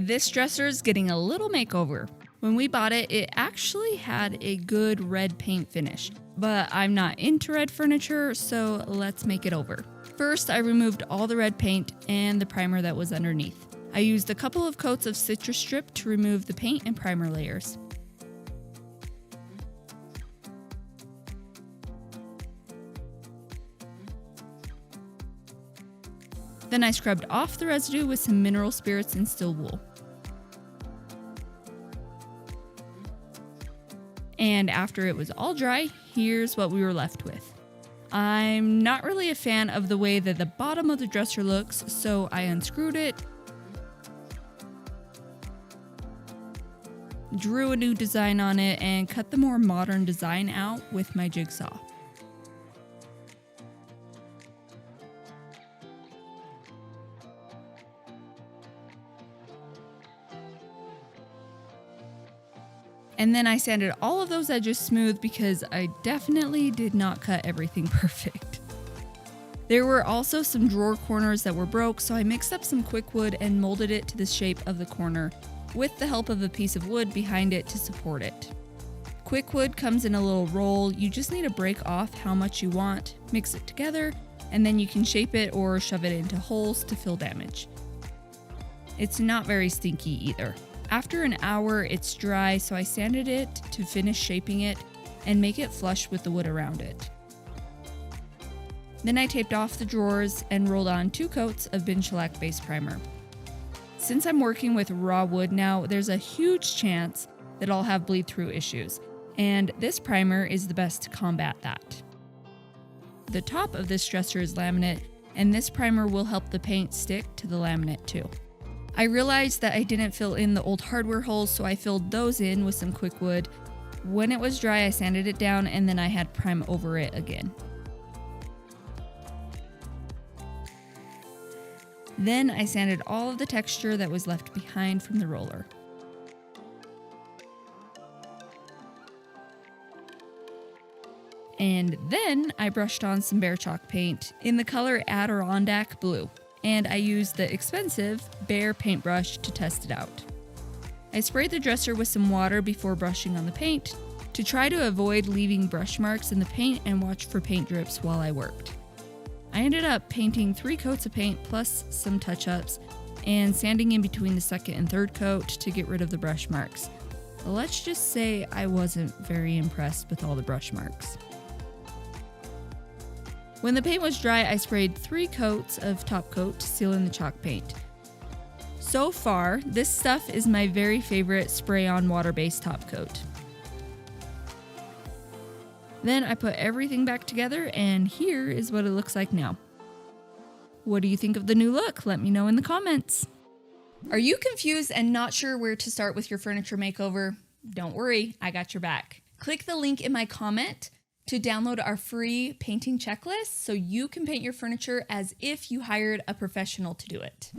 This dresser is getting a little makeover. When we bought it, it actually had a good red paint finish, but I'm not into red furniture, so let's make it over. First, I removed all the red paint and the primer that was underneath. I used a couple of coats of citrus strip to remove the paint and primer layers. Then I scrubbed off the residue with some mineral spirits and steel wool. And after it was all dry, here's what we were left with. I'm not really a fan of the way that the bottom of the dresser looks, so I unscrewed it, drew a new design on it, and cut the more modern design out with my jigsaw. And then I sanded all of those edges smooth because I definitely did not cut everything perfect. There were also some drawer corners that were broke, so I mixed up some quick wood and molded it to the shape of the corner with the help of a piece of wood behind it to support it. Quick wood comes in a little roll. You just need to break off how much you want, mix it together, and then you can shape it or shove it into holes to fill damage. It's not very stinky either. After an hour, it's dry, so I sanded it to finish shaping it and make it flush with the wood around it. Then I taped off the drawers and rolled on 2 coats of Behr Shellac base primer. Since I'm working with raw wood now, there's a huge chance that I'll have bleed-through issues, and this primer is the best to combat that. The top of this dresser is laminate, and this primer will help the paint stick to the laminate too. I realized that I didn't fill in the old hardware holes, so I filled those in with some quick wood. When it was dry, I sanded it down and then I had prime over it again. Then I sanded all of the texture that was left behind from the roller. And then I brushed on some Behr chalk paint in the color Adirondack blue. And I used the expensive Behr paintbrush to test it out. I sprayed the dresser with some water before brushing on the paint to try to avoid leaving brush marks in the paint and watch for paint drips while I worked. I ended up painting 3 coats of paint plus some touch-ups and sanding in between the second and third coat to get rid of the brush marks. Let's just say I wasn't very impressed with all the brush marks. When the paint was dry, I sprayed 3 coats of top coat to seal in the chalk paint. So far, this stuff is my very favorite spray-on water-based top coat. Then I put everything back together, and here is what it looks like now. What do you think of the new look? Let me know in the comments. Are you confused and not sure where to start with your furniture makeover? Don't worry, I got your back. Click the link in my comment to download our free painting checklist so you can paint your furniture as if you hired a professional to do it.